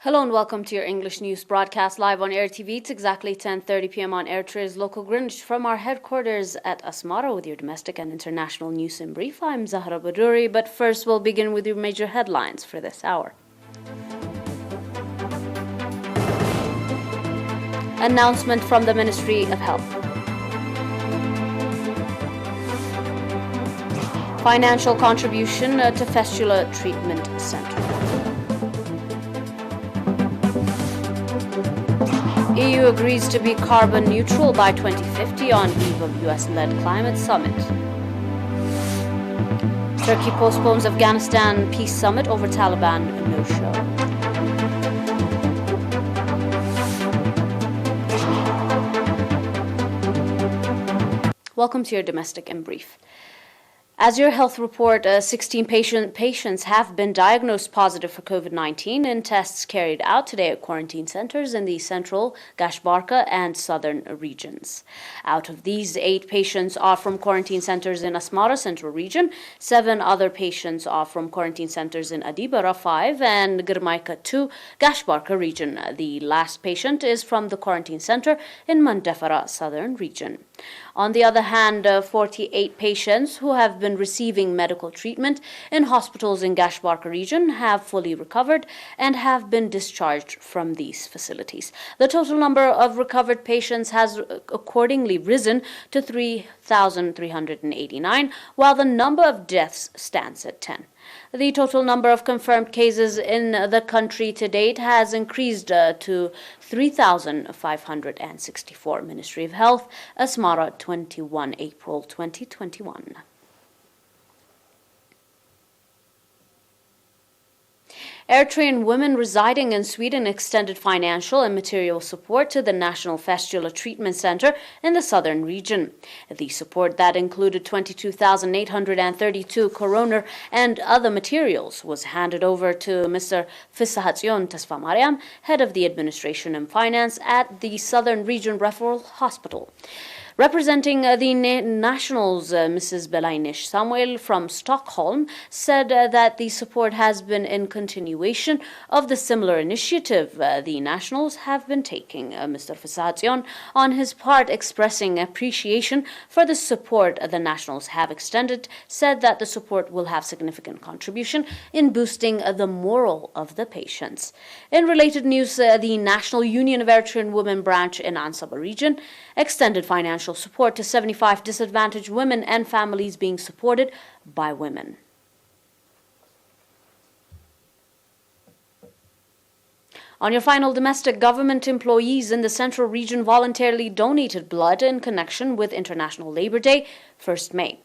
Hello and welcome to your English news broadcast live on ERi-TV. It's exactly 10:30 p.m. on Eritrea's local Greenwich from our headquarters at Asmara with your domestic and international news in brief. I'm Zahra Baduri, but first we'll begin with your major headlines for this hour. Announcement from the Ministry of Health. Financial contribution to Fistula Treatment Center. EU agrees to be carbon neutral by 2050 on eve of US-led climate summit. Turkey postpones Afghanistan peace summit over Taliban no-show. Welcome to your domestic in brief. As your health report, 16 patients have been diagnosed positive for COVID-19 in tests carried out today at quarantine centers in the central, Gashbarka, and southern regions. Out of these, 8 patients are from quarantine centers in Asmara Central Region, 7 other patients are from quarantine centers in Adibara 5 and Girmaika 2, Gashbarka Region. The last patient is from the quarantine center in Mandafara Southern Region. On the other hand, 48 patients who have been receiving medical treatment in hospitals in Gashbarka region have fully recovered and have been discharged from these facilities. The total number of recovered patients has accordingly risen to 3,389, while the number of deaths stands at 10. The total number of confirmed cases in the country to date has increased to 3,564. Ministry of Health, Asmara, 21 April 2021. Eritrean women residing in Sweden extended financial and material support to the National Fistula Treatment Center in the southern region. The support that included 22,832 coroner and other materials was handed over to Mr. Fisahatzion Tasfamariam, head of the administration and finance at the Southern Region Referral Hospital. Representing the Nationals, Mrs. Belainish Samuel from Stockholm said that the support has been in continuation of the similar initiative the Nationals have been taking. Mr. Fisahatzion, on his part, expressing appreciation for the support the Nationals have extended, said that the support will have significant contribution in boosting the morale of the patients. In related news, the National Union of Eritrean Women branch in Ansaba region extended financial support to 75 disadvantaged women and families being supported by women. On your final, domestic government employees in the Central Region voluntarily donated blood in connection with International Labour Day, 1st May.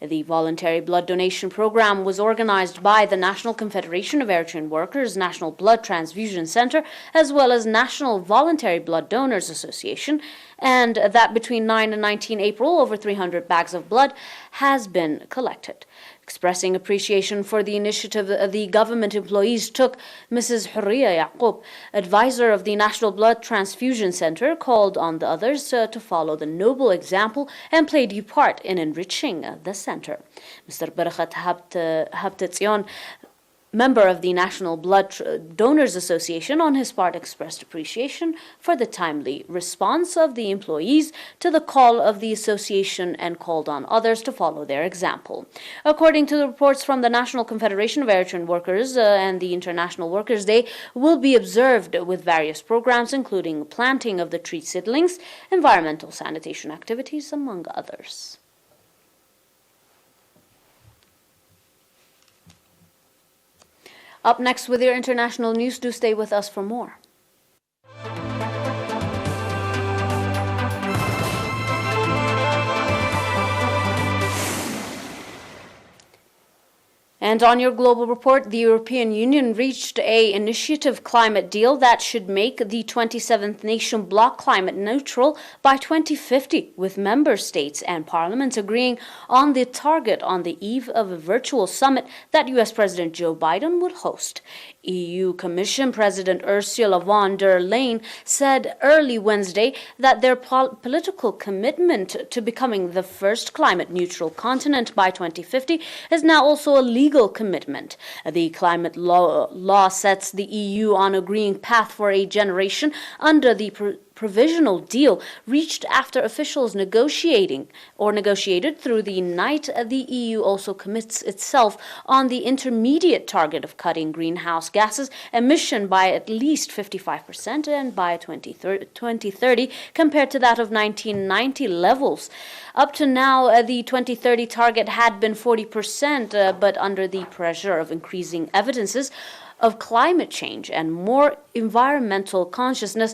The voluntary blood donation program was organized by the National Confederation of Eritrean Workers, National Blood Transfusion Center, as well as National Voluntary Blood Donors Association, and that between 9 and 19 April, over 300 bags of blood has been collected. Expressing appreciation for the initiative the government employees took, Mrs. Hurriya Yaqub, advisor of the National Blood Transfusion Center, called on the others to follow the noble example and play due part in enriching the center. Mr. Barakat Habtetzion, member of the National Blood Donors Association, on his part expressed appreciation for the timely response of the employees to the call of the association and called on others to follow their example. According to the reports from the National Confederation of Eritrean Workers and the International Workers' Day will be observed with various programs, including planting of the tree seedlings, environmental sanitation activities, among others. Up next with your international news, do stay with us for more. And on your global report, the European Union reached an initiative climate deal that should make the 27th nation bloc climate neutral by 2050, with member states and parliaments agreeing on the target on the eve of a virtual summit that U.S. President Joe Biden would host. EU Commission President Ursula von der Leyen said early Wednesday that their political commitment to becoming the first climate neutral continent by 2050 is now also a legal legal commitment. The climate law sets the EU on agreeing path for a generation under the provisional deal reached after officials negotiated through the night. The EU also commits itself on the intermediate target of cutting greenhouse gases emission by at least 55% and by 2030 compared to that of 1990 levels. Up to now, the 2030 target had been 40%, but under the pressure of increasing evidences of climate change and more environmental consciousness,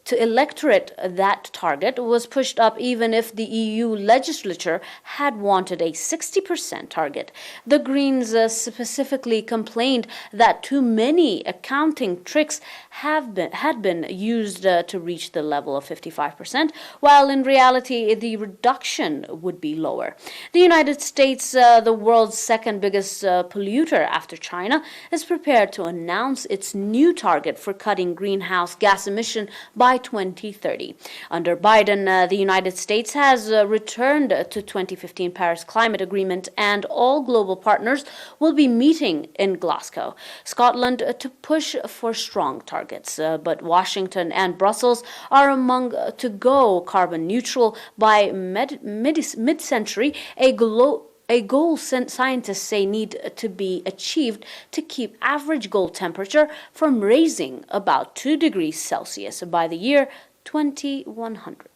to electorate, that target was pushed up even if the EU legislature had wanted a 60% target. The Greens specifically complained that too many accounting tricks had been used to reach the level of 55%, while in reality the reduction would be lower. The United States, the world's second biggest polluter after China, is prepared to announce its new target for cutting greenhouse gas emission by 2030. Under Biden, the United States has returned to 2015 Paris Climate Agreement, and all global partners will be meeting in Glasgow, Scotland, to push for strong targets. But Washington and Brussels are among to go carbon neutral by mid-century, a goal scientists say need to be achieved to keep average global temperature from rising about 2 degrees Celsius by the year 2100.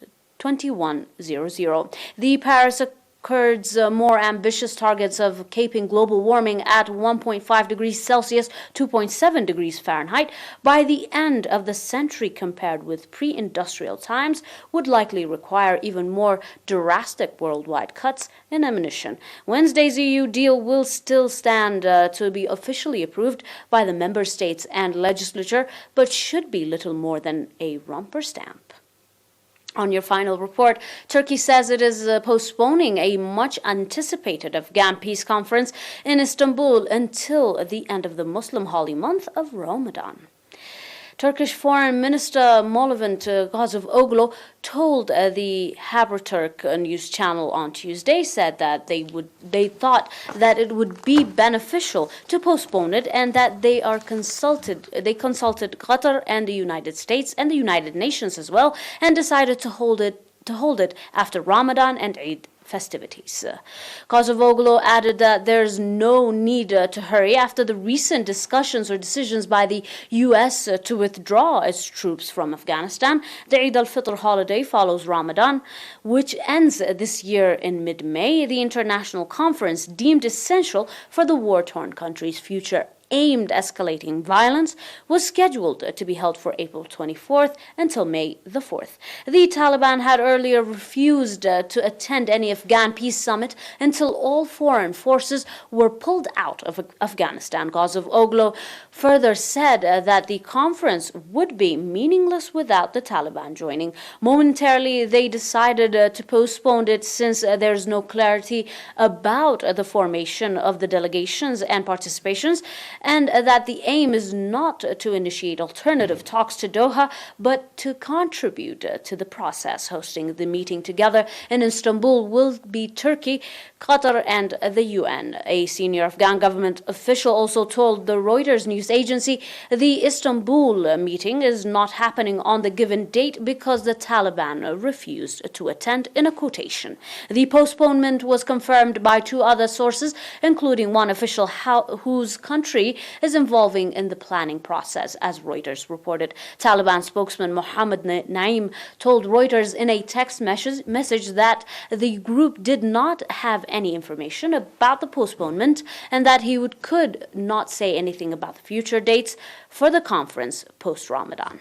The Paris Accords more ambitious targets of keeping global warming at 1.5 degrees Celsius, 2.7 degrees Fahrenheit by the end of the century compared with pre-industrial times would likely require even more drastic worldwide cuts in emission. Wednesday's EU deal will still stand to be officially approved by the member states and legislature, but should be little more than a rubber stamp. On your final report, Turkey says it is postponing a much-anticipated Afghan peace conference in Istanbul until the end of the Muslim holy month of Ramadan. Turkish Foreign Minister Mevlut Cavusoglu told the Haberturk news channel on Tuesday, said that they thought that it would be beneficial to postpone it, and that they consulted Qatar and the United States and the United Nations as well, and decided to hold it after Ramadan and Eid festivities. Cavusoglu added that there's no need to hurry after the recent discussions or decisions by the U.S. To withdraw its troops from Afghanistan. The Eid al-Fitr holiday follows Ramadan, which ends this year in mid-May. The international conference deemed essential for the war-torn country's future aimed escalating violence was scheduled to be held for April 24th until May the 4th. The Taliban had earlier refused to attend any Afghan peace summit until all foreign forces were pulled out of Afghanistan. Cavusoglu further said that the conference would be meaningless without the Taliban joining. Momentarily, they decided to postpone it since there's no clarity about the formation of the delegations and participations, and that the aim is not to initiate alternative talks to Doha, but to contribute to the process. Hosting the meeting together in Istanbul will be Turkey, Qatar, and the UN. A senior Afghan government official also told the Reuters news agency the Istanbul meeting is not happening on the given date because the Taliban refused to attend, in a quotation. The postponement was confirmed by two other sources, including one official whose country is involving in the planning process, as Reuters reported. Taliban spokesman Mohammed Naim told Reuters in a text message that the group did not have any information about the postponement and that he could not say anything about the future dates for the conference post-Ramadan.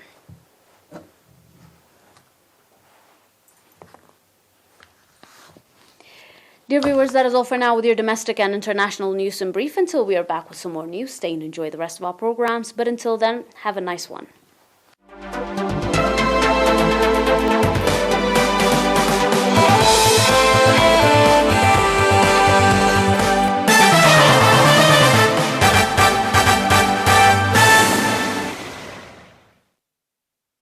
Dear viewers, that is all for now with your domestic and international news in brief. Until we are back with some more news, stay and enjoy the rest of our programs. But until then, have a nice one.